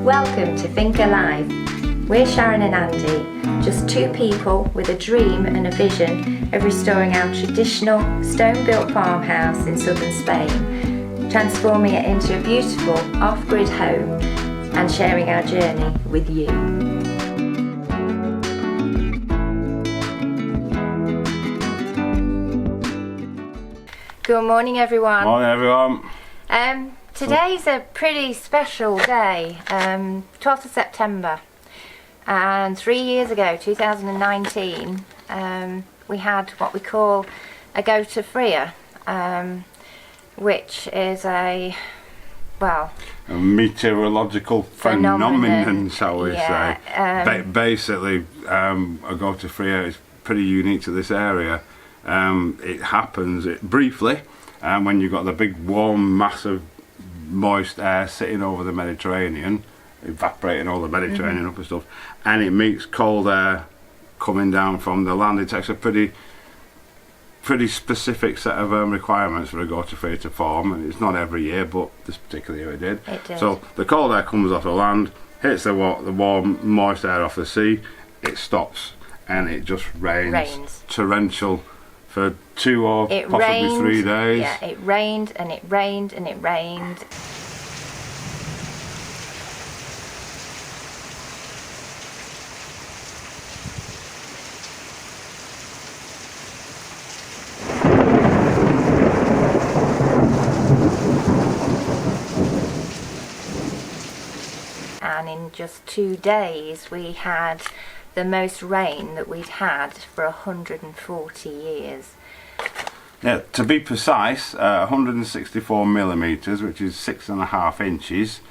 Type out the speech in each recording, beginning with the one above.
Welcome to Think Alive. We're Sharon and Andy, just two people with a dream and a vision of restoring our traditional stone-built farmhouse in southern Spain, transforming it into a beautiful off-grid home and sharing our journey with you. Good morning, everyone. Morning, everyone. Today's a pretty special day, 12th of September, and 3 years ago, 2019, we had what we call a go to Fria, which is a meteorological phenomenon, shall we say. Basically, a go to Fria is pretty unique to this area. It happens briefly when you've got the big warm mass of moist air sitting over the Mediterranean, evaporating all the Mediterranean up and stuff, and it meets cold air coming down from the land. It takes a pretty specific set of requirements for a go-to Fria to form, and it's not every year, but this particular year it did. So the cold air comes off the land, hits the warm moist air off the sea, it stops, and it just rains. Torrential for 2 or possibly 3 days. Yeah, it rained and it rained and it rained. And in just 2 days we had the most rain that we'd had for 140 years. Yeah, to be precise, 164 millimetres, which is 6.5 inches,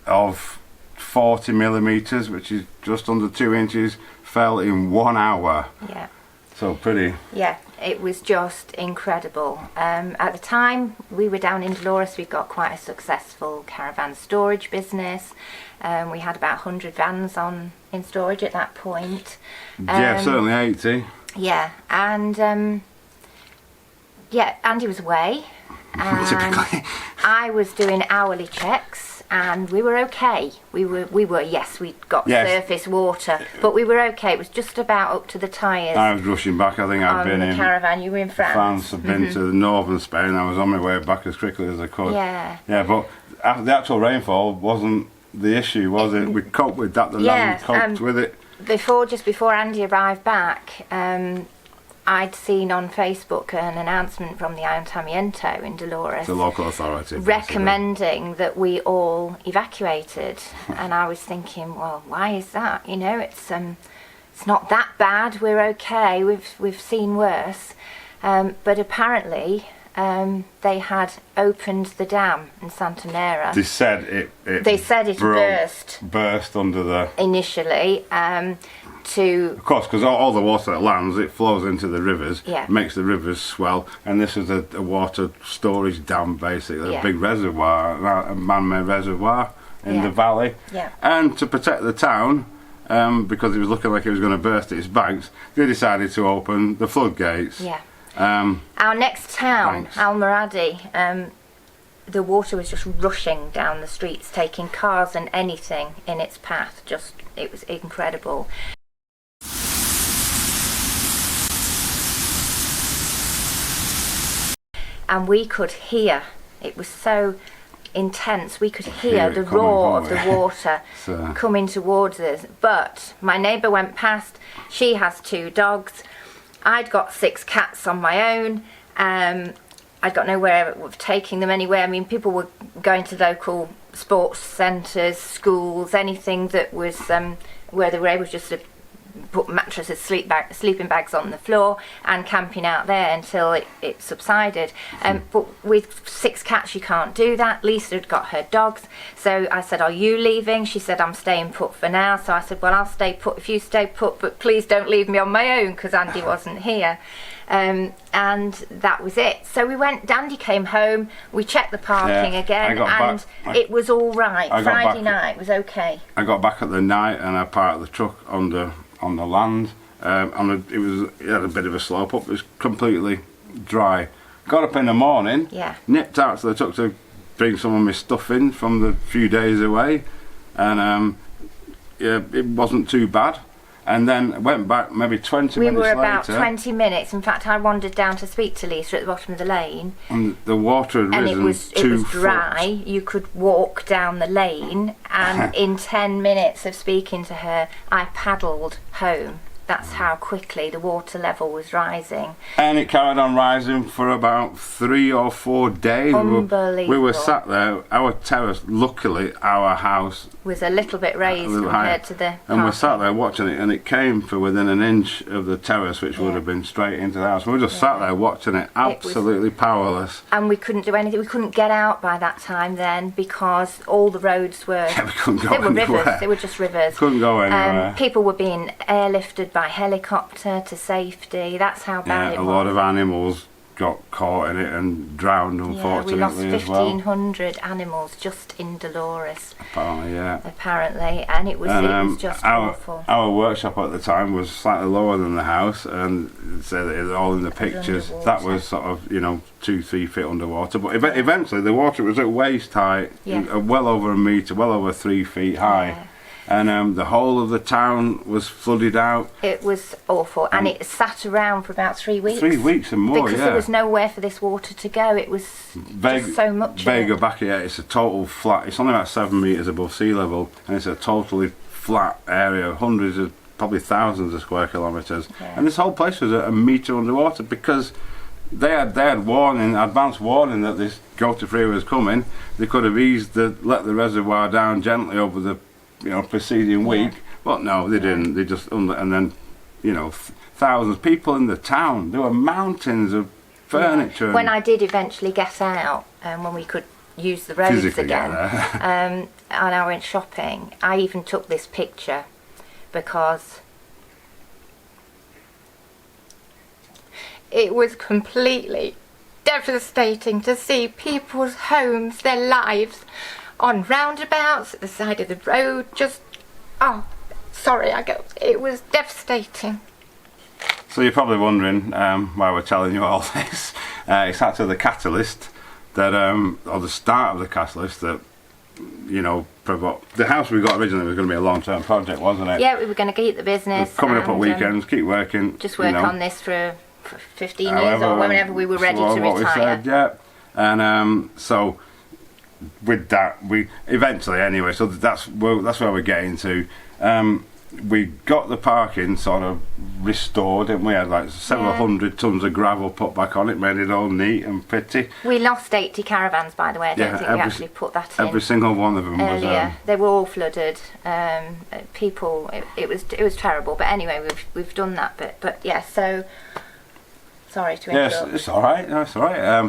of 40 millimetres, which is just under 2 inches, fell in 1 hour. Yeah. So pretty. Yeah, it was just incredible. At the time we were down in Dolores, we'd got quite a successful caravan storage business. We had about 100 vans in storage at that point. Yeah, certainly 80. Yeah, and Andy was away, and typically. I was doing hourly checks, and we were okay. Yes, we'd got surface water, but we were okay. It was just about up to the tyres. I was rushing back. I think I'd been in caravan. You were in France. I've been to northern Spain. I was on my way back as quickly as I could. Yeah. Yeah, but the actual rainfall wasn't the issue, was it? We coped with that. The land coped with it. Just before Andy arrived back, I'd seen on Facebook an announcement from the Ayuntamiento in Dolores, the local authority, recommending that we all evacuated. And I was thinking, well, why is that? You know, it's not that bad. We're okay. We've seen worse, but apparently they had opened the dam in Santa Mera. They said it burst under the initially. Of course, because all the water that lands, it flows into the rivers, makes the rivers swell, and this is a water storage dam, basically, a big reservoir, a man-made reservoir in the valley. Yeah. And to protect the town, because it was looking like it was going to burst its banks, they decided to open the floodgates. Yeah. Our next town, Almoradí, the water was just rushing down the streets, taking cars and anything in its path. It was incredible. And we could hear, it was so intense, we could hear the roar of the water coming towards us. But my neighbour went past, she has 2 dogs, I'd got 6 cats on my own, I'd got nowhere of taking them anywhere. I mean, people were going to local sports centres, schools, anything that was where they were able just to put mattresses, sleeping bags on the floor and camping out there until it subsided. But with 6 cats you can't do that. Lisa had got her dogs, so I said, are you leaving? She said, I'm staying put for now. So I said, well, I'll stay put if you stay put, but please don't leave me on my own, because Andy wasn't here. And that was it. So we went, Andy came home, we checked the parking again, and it was all right. Friday night was okay. I got back at the night and I parked the truck on the land. It had a bit of a slope up. It was completely dry. Got up in the morning, nipped out to the truck to bring some of my stuff in from the few days away, and yeah, it wasn't too bad. And then went back maybe 20 minutes later. We were about 20 minutes. In fact, I wandered down to speak to Lisa at the bottom of the lane. And the water had risen and it was dry. You could walk down the lane, and in 10 minutes of speaking to her, I paddled home. That's how quickly the water level was rising. And it carried on rising for about 3 or 4 days. Unbelievable. We were sat there. Our terrace, luckily, our house was a little bit raised compared to the and we sat there watching it, and it came for within an inch of the terrace, which would have been straight into the house. We just sat there watching it, absolutely powerless. And we couldn't do anything. We couldn't get out by that time then, because all the roads were... Yeah, we couldn't go anywhere. They were rivers. They were just rivers. Couldn't go anywhere. People were being airlifted by helicopter to safety. That's how bad it was. A lot of animals got caught in it and drowned, unfortunately, we lost as well. 1,500 animals just in Dolores. Apparently, and it was just awful. Our workshop at the time was slightly lower than the house, and so it was all in the pictures. That was sort of 2-3 feet underwater, but eventually the water was at waist height, well over a metre, well over 3 feet high. Yeah. And the whole of the town was flooded out. It was awful, and it sat around for about 3 weeks. 3 weeks and more, because there was nowhere for this water to go. It was just so much. Vega back here, it's a total flat. It's only about 7 metres above sea level, and it's a totally flat area, hundreds of, probably thousands of square kilometres. Yeah. And this whole place was a metre underwater because they had advance warning that this Gota Fria was coming. They could have let the reservoir down gently over the preceding week, but no, they didn't. They just and then thousands of people in the town. There were mountains of furniture. When I did eventually get out, when we could use the roads again, and I went shopping, I even took this picture because it was completely devastating to see people's homes, their lives, on roundabouts, at the side of the road, it was devastating. So you're probably wondering why we're telling you all this. It's actually the catalyst that, or the start of the catalyst that, the house we got originally was going to be a long-term project, wasn't it? Yeah, we were going to keep the business. Coming up at weekends, keep working. Just work on this for 15 years or whenever we were ready to retire. We said, yeah. And so with that, we eventually anyway. So that's where we're getting to. We got the parking sort of restored, and we had like several hundred tons of gravel put back on it, made it all neat and pretty. We lost 80 caravans, by the way. I don't think we actually put that in. Every single one of them earlier. They were all flooded. People, it was terrible. But anyway, we've done that bit. But yeah, so sorry to interrupt. Yes, it's all right. No, it's all right.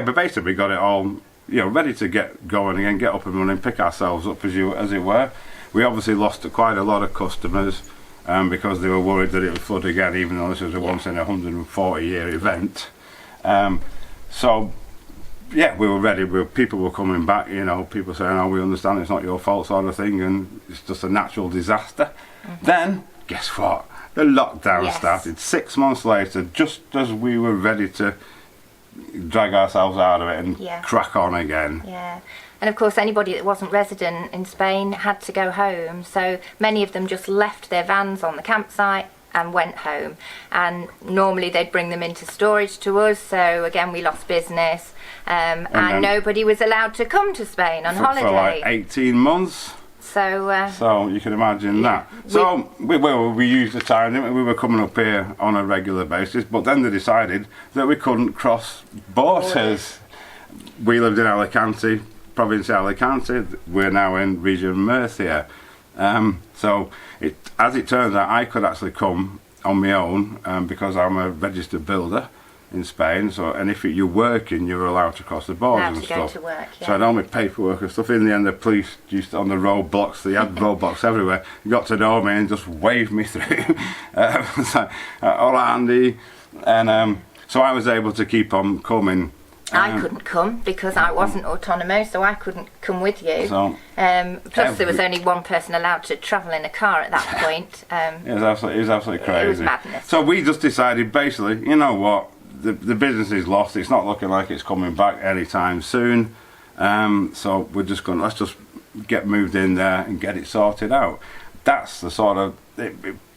But basically we got it all, ready to get going again, get up and running, pick ourselves up as it were. We obviously lost quite a lot of customers because they were worried that it would flood again, even though this was a once in a 140-year event. We were ready. People were coming back, people saying, "Oh, we understand it's not your fault," sort of thing, and it's just a natural disaster. Mm-hmm. Then, guess what? The lockdown started 6 months later, just as we were ready to drag ourselves out of it and crack on again. Yeah. And of course anybody that wasn't resident in Spain had to go home, so many of them just left their vans on the campsite and went home, and normally they'd bring them into storage to us, so again we lost business, and nobody was allowed to come to Spain on holiday for like 18 months. So you can imagine that. So we used the time, didn't we? We were coming up here on a regular basis, but then they decided that we couldn't cross borders. We lived in Alicante, province of Alicante. We're now in region Murcia. So as it turns out, I could actually come on my own because I'm a registered builder in Spain. And if you're working, you're allowed to cross the borders and stuff. Go to work, So I had all my paperwork and stuff. In the end, the police used to, on the roadblocks, they had roadblocks everywhere. They got to know me and just waved me through. Hola, Andy. And so I was able to keep on coming. I couldn't come because I wasn't autonomous, so I couldn't come with you. Plus there was only one person allowed to travel in a car at that point. It was absolutely crazy. It was madness. So we just decided, basically, you know what, the business is lost. It's not looking like it's coming back anytime soon. So we're just going, let's just get moved in there and get it sorted out. That's the sort of,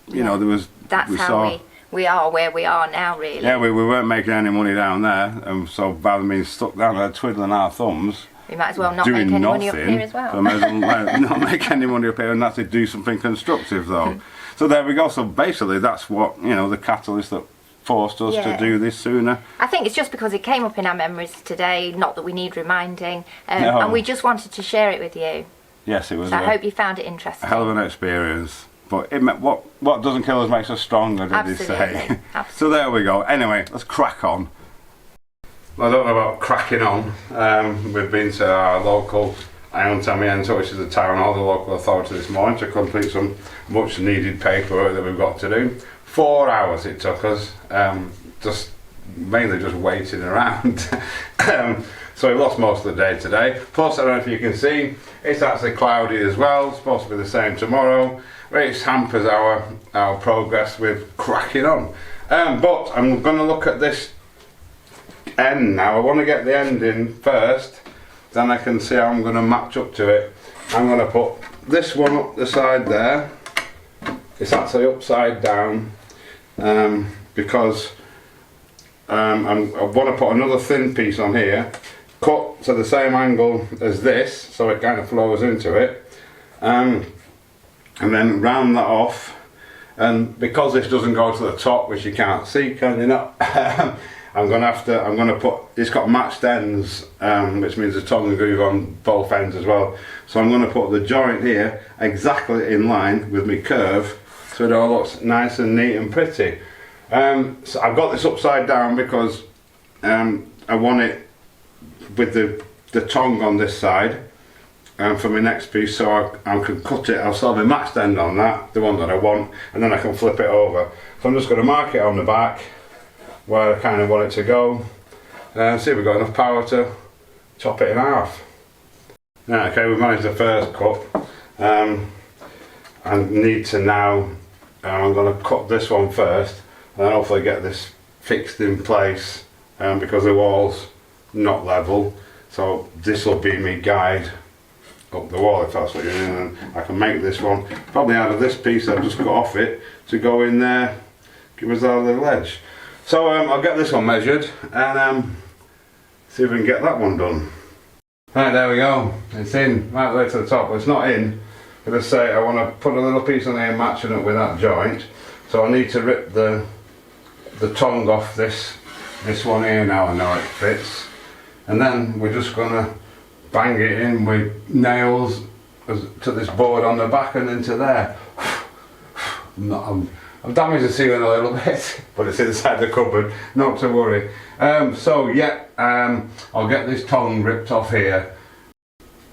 you know, there was... That's how we are where we are now, really. Yeah, we weren't making any money down there, and so by being stuck down there twiddling our thumbs, we might as well not make any money up here as well. So may as well not make any money up here and actually do something constructive, though. So there we go. So basically, that's what, you know, the catalyst that forced us to do this sooner. I think it's just because it came up in our memories today, not that we need reminding, and we just wanted to share it with you. Yes, it was. So I hope you found it interesting. A hell of an experience. But what doesn't kill us makes us stronger, did they say? Absolutely. So there we go. Anyway, let's crack on. I don't know about cracking on. We've been to our local Ayuntamiento, which is the town hall, the local authority this morning, to complete some much needed paperwork that we've got to do. 4 hours it took us, mainly just waiting around. So we lost most of the day today. Plus, I don't know if you can see, it's actually cloudy as well. It's supposed to be the same tomorrow. Which hampers our progress with cracking on. But I'm going to look at this end now. I want to get the end in first, then I can see how I'm going to match up to it. I'm going to put this one up the side there. It's actually upside down because I want to put another thin piece on here, cut to the same angle as this, so it kind of flows into it. And then round that off, and because this doesn't go to the top, which you can't see, can you not? I'm going to put, it's got matched ends, which means the tongue and groove on both ends as well. So I'm going to put the joint here exactly in line with my curve, so it all looks nice and neat and pretty. So I've got this upside down because I want it with the tongue on this side. For my next piece, so I can cut it. I'll still have a matched end on that, the one that I want, and then I can flip it over. So I'm just going to mark it on the back where I kind of want it to go, and see if we've got enough power chop it in half. Right, okay, we've managed the first cut. I need to now, I'm going to cut this one first and then hopefully get this fixed in place because the wall's not level, so this will be my guide up the wall, if that's what you're doing. And I can make this one probably out of this piece I've just cut off it to go in there, give us our little edge. So I'll get this one measured and see if we can get that one done. Right, there we go, it's in right there to the top. Well, it's not in, but I say I want to put a little piece on here matching up with that joint, so I need to rip the tongue off this one here now. I know it fits, and then we're just going to bang it in with nails to this board on the back and into there. I've damaged the ceiling a little bit, but it's inside the cupboard, not to worry. So yeah, I'll get this tongue ripped off here.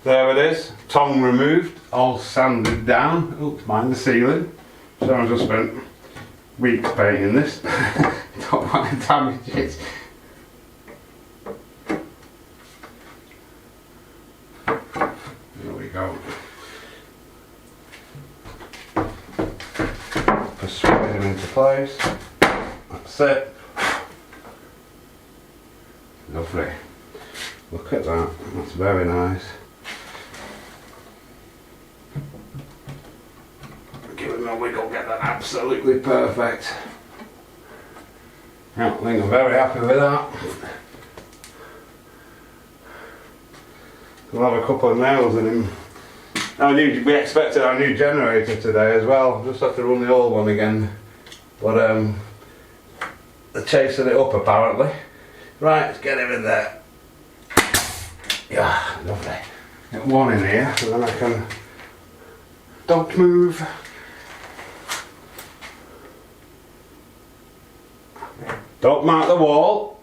There it is, tongue removed, all sanded down. Oops, mind the ceiling. So I've just spent weeks painting this. Don't want to damage it. There we go. Persuade him into place. That's it. Lovely. Look at that. That's very nice. Give it a wiggle, get that absolutely perfect. I think I'm very happy with that. We'll have a couple of nails in him. We expected our new generator today as well. Just have to run the old one again. But they're chasing it up apparently. Right, let's get him in there. Yeah, lovely. Get one in here, so then I can... Don't move. Don't mark the wall.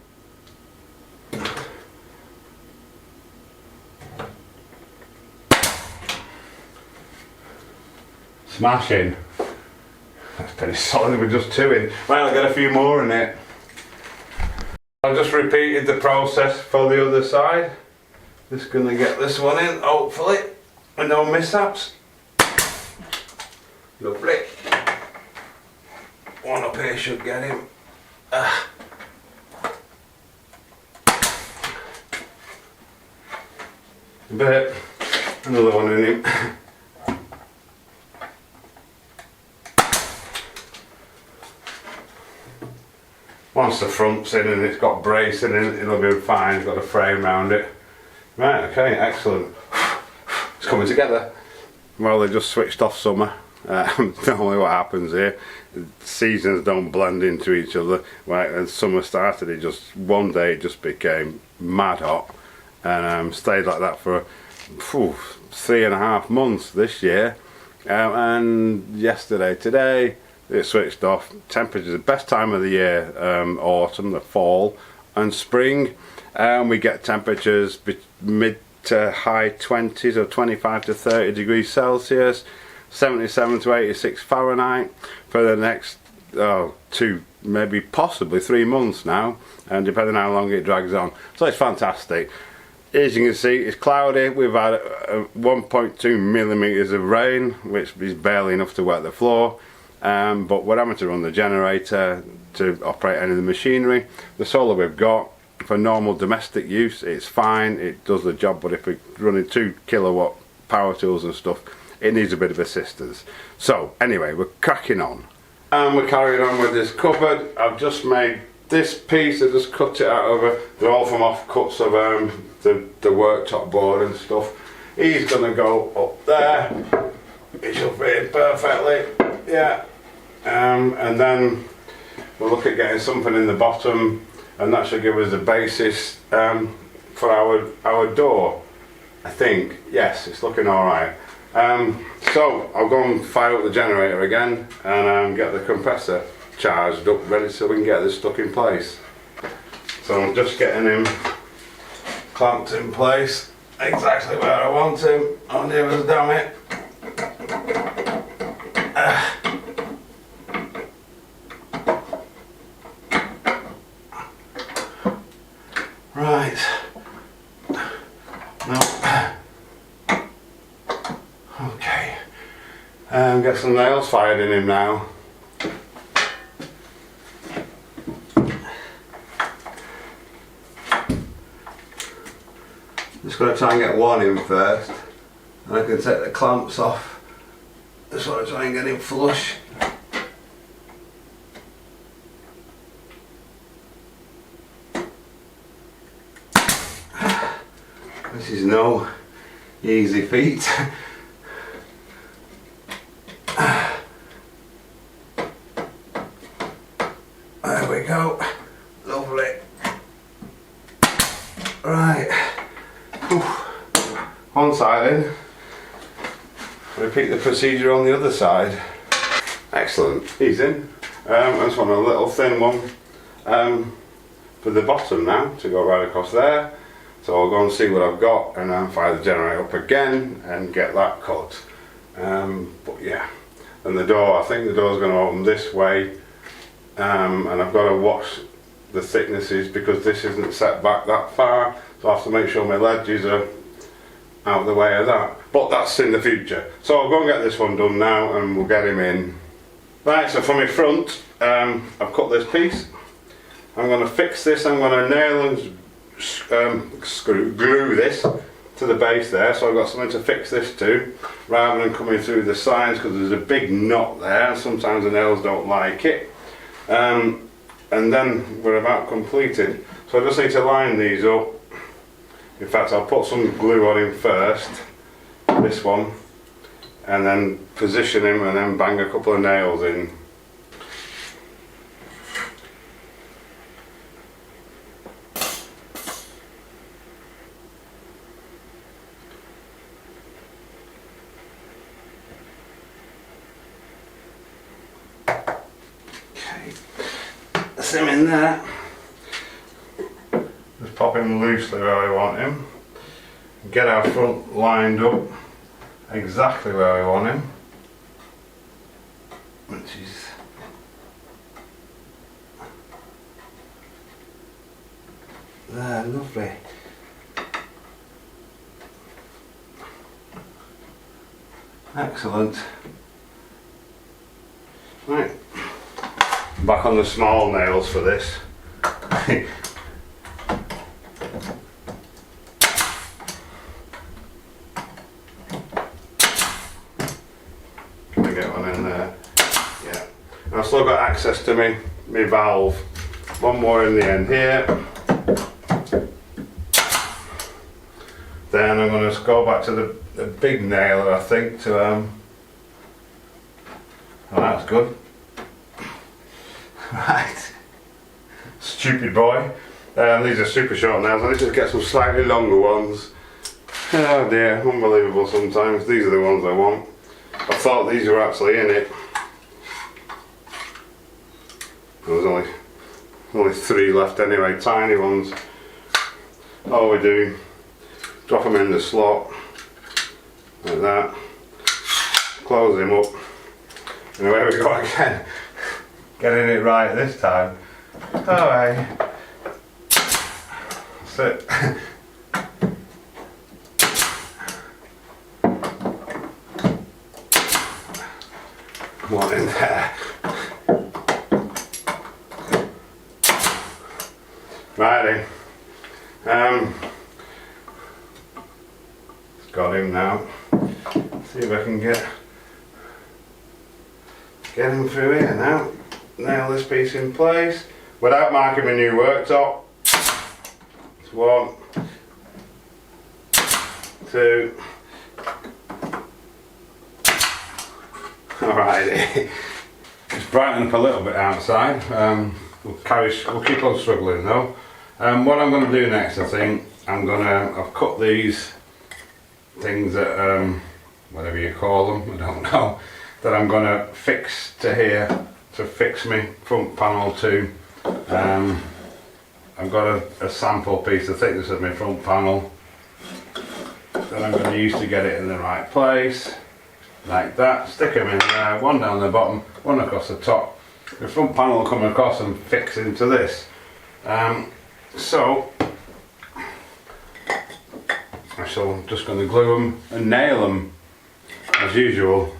Smashing. That's pretty solid with just two in. Right, I'll get a few more in it. I've just repeated the process for the other side. Just going to get this one in, hopefully, with no mishaps. Lovely. One up here should get him. a bit. Another one in him. Once the front's in and it's got bracing in, it'll be fine. It's got a frame around it. Right, okay, excellent. It's coming together. Well, they just switched off summer. Normally what happens here, seasons don't blend into each other. Right, and summer started, it just, one day it just became mad hot. And stayed like that for 3.5 months this year. And today, it switched off. Temperatures, the best time of the year, autumn, the fall and spring. We get temperatures mid to high 20s or 25 to 30 degrees Celsius, 77 to 86 Fahrenheit for the next 2, maybe possibly 3 months now, and depending on how long it drags on. So it's fantastic. As you can see, it's cloudy. We've had 1.2 millimeters of rain, which is barely enough to wet the floor. But we're having to run the generator to operate any of the machinery. The solar we've got for normal domestic use, it's fine, it does the job, but if we're running 2 kilowatt power tools and stuff, it needs a bit of assistance. So anyway, we're cracking on. And we're carrying on with this cupboard. I've just made this piece, I just cut it out of they're all from offcuts of the worktop board and stuff. He's gonna go up there. It should fit in perfectly, yeah. And then we'll look at getting something in the bottom, and that should give us the basis for our door. I think, yes, it's looking all right. So I'll go and fire up the generator again and get the compressor charged up, ready so we can get this stuck in place. So I'm just getting him clamped in place exactly where I want him. Oh dear, damn it. Right. No. Okay. Get some nails fired in him now. Just going to try and get one in first, and I can take the clamps off. Just want to try and get him flush. This is no easy feat. There we go. Lovely. Right. One side in. Repeat the procedure on the other side. Excellent. He's in. I just want a little thin one for the bottom now to go right across there. So I'll go and see what I've got and then fire the generator up again and get that cut. But yeah, and the door, I think the door's going to open this way, and I've got to watch the thicknesses because this isn't set back that far, so I have to make sure my ledges are out of the way of that. But that's in the future. So I'll go and get this one done now and we'll get him in. Right, so for my front, I've cut this piece. I'm going to fix this, I'm going to nail and glue this to the base there, so I've got something to fix this to rather than coming through the sides because there's a big knot there and sometimes the nails don't like it. And then we're about completed, so I just need to line these up. In fact, I'll put some glue on him first, this one, and then position him and then bang a couple of nails in. Him in there, just pop him loosely where I want him, get our front lined up exactly where I want him, which is there, lovely. Excellent. Right. Back on the small nails for this. access to my valve. One more in the end here. Then I'm going to go back to the big nailer, I think, to oh, that's good. Right. Stupid boy. These are super short nails. I need to get some slightly longer ones. Oh dear, unbelievable sometimes. These are the ones I want. I thought these were actually in it. There's only 3 left anyway, tiny ones. All we do, drop them in the slot, like that, close them up, and away we go again. Getting it right this time. Alright. That's it. One in there. Righty. Got him now. See if I can get him through here now. Nail this piece in place without marking my new worktop. It's 1, 2. Alrighty. It's brightened up a little bit outside. We'll keep on struggling though. What I'm going to do next, I think, I've cut these things that, whatever you call them, I don't know, that I'm going to fix to here, to fix my front panel to. I've got a sample piece, the thickness of my front panel, that I'm going to use to get it in the right place, like that. Stick them in there, one down the bottom, one across the top. The front panel will come across and fix into this. So I'm just going to glue them and nail them as usual.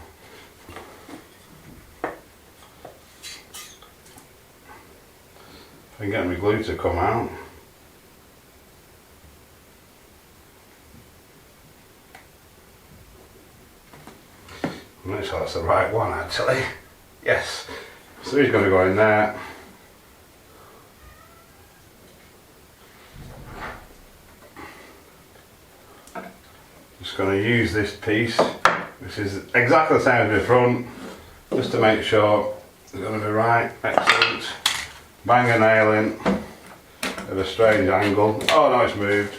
If I can get my glue to come out. Make sure that's the right one actually. Yes. So he's going to go in there. Just going to use this piece, which is exactly the same as the front, just to make sure it's going to be right. Excellent. Bang a nail in at a strange angle. Oh no, it's moved.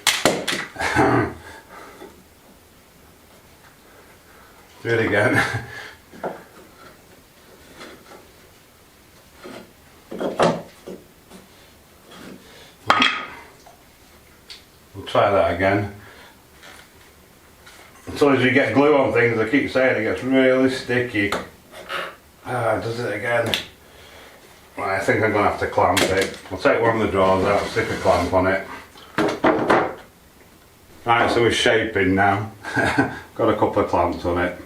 Do it again. We'll try that again. As soon as you get glue on things, I keep saying, it gets really sticky. Does it again. Right, I think I'm going to have to clamp it. I'll take one of the drawers out, stick a clamp on it. Right, so we're shaping now. Got a couple of clamps on it.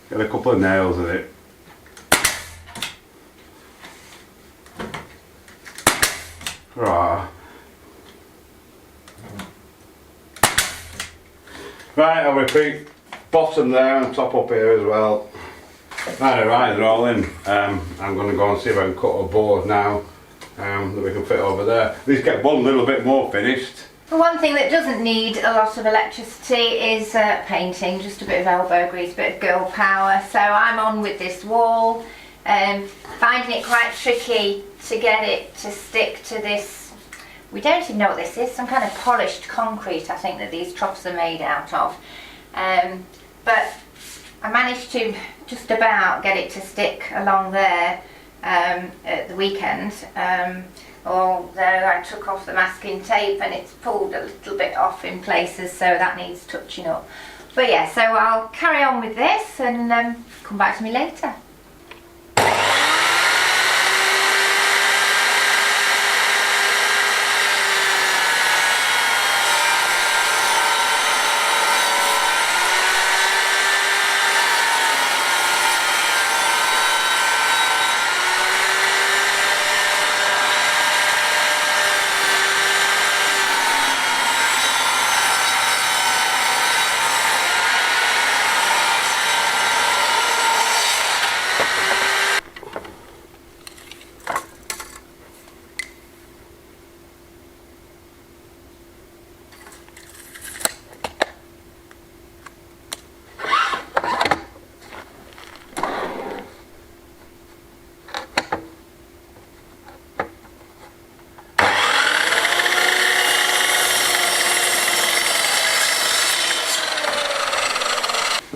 Got a couple of nails in it. Right, I'll repeat, bottom there and top up here as well. Right, they're all in. I'm going to go and see if I can cut a board now that we can fit over there. At least get one little bit more finished. The one thing that doesn't need a lot of electricity is painting, just a bit of elbow grease, a bit of girl power. So I'm on with this wall, finding it quite tricky to get it to stick to this. We don't even know what this is, some kind of polished concrete I think that these troughs are made out of. But I managed to just about get it to stick along there at the weekend. Although I took off the masking tape and it's pulled a little bit off in places, so that needs touching up. But yeah, so I'll carry on with this and come back to me later.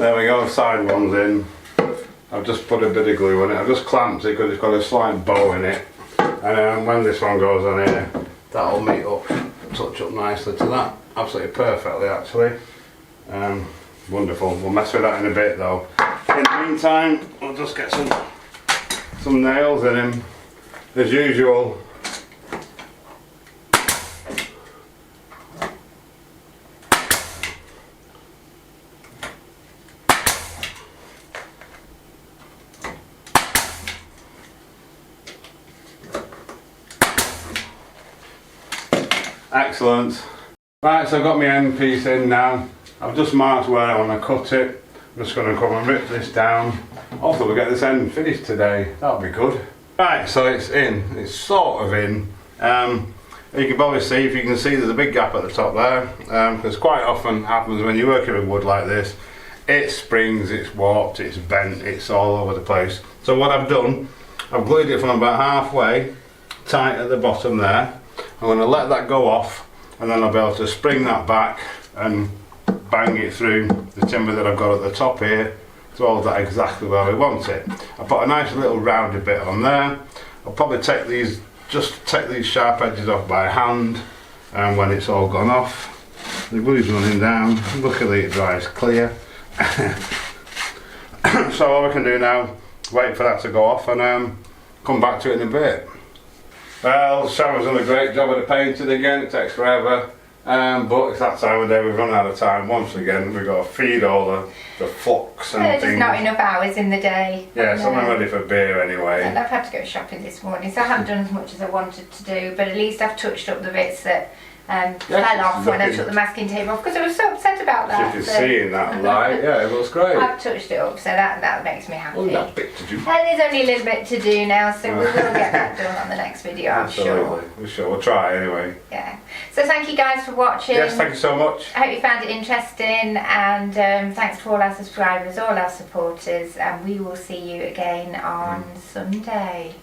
There we go, side one's in. I've just put a bit of glue on it. I've just clamped it because it's got a slight bow in it. And when this one goes on here, that'll meet up, touch up nicely to that. Absolutely perfectly, actually. Wonderful. We'll mess with that in a bit though. In the meantime, we'll just get some nails in him, as usual. Excellent. Right, so I've got my end piece in now. I've just marked where I want to cut it. I'm just going to come and rip this down. Hopefully we'll get this end finished today. That'll be good. Right, so it's in. It's sort of in. You can probably see, if you can see, there's a big gap at the top there. Because quite often happens when you're working with wood like this, it springs, it's warped, it's bent, it's all over the place. So what I've done, I've glued it from about halfway, tight at the bottom there. I'm going to let that go off, and then I'll be able to spring that back and bang it through the timber that I've got at the top here to hold that exactly where we want it. I put a nice little rounded bit on there. I'll probably take these sharp edges off by hand, and when it's all gone off, the glue's running down. Luckily it dries clear. So all we can do now, wait for that to go off and come back to it in a bit. Well, Sharon's done a great job of the painting again. It takes forever, but it's that time of day. We've run out of time once again. We've got to feed all the flocks and things. There's not enough hours in the day. Yeah, so I'm ready for beer anyway. And I've had to go shopping this morning, so I haven't done as much as I wanted to do, but at least I've touched up the bits that fell off when I took the masking tape off, because I was so upset about that. You can see in that light, yeah, it looks great. I've touched it up, so that makes me happy. Only that bit to do. And there's only a little bit to do now, so we will get that done on the next video, I'm sure. We're sure, we'll try anyway. Yeah. So thank you guys for watching. Yes, thank you so much. I hope you found it interesting, and thanks to all our subscribers, all our supporters, and we will see you again on Sunday.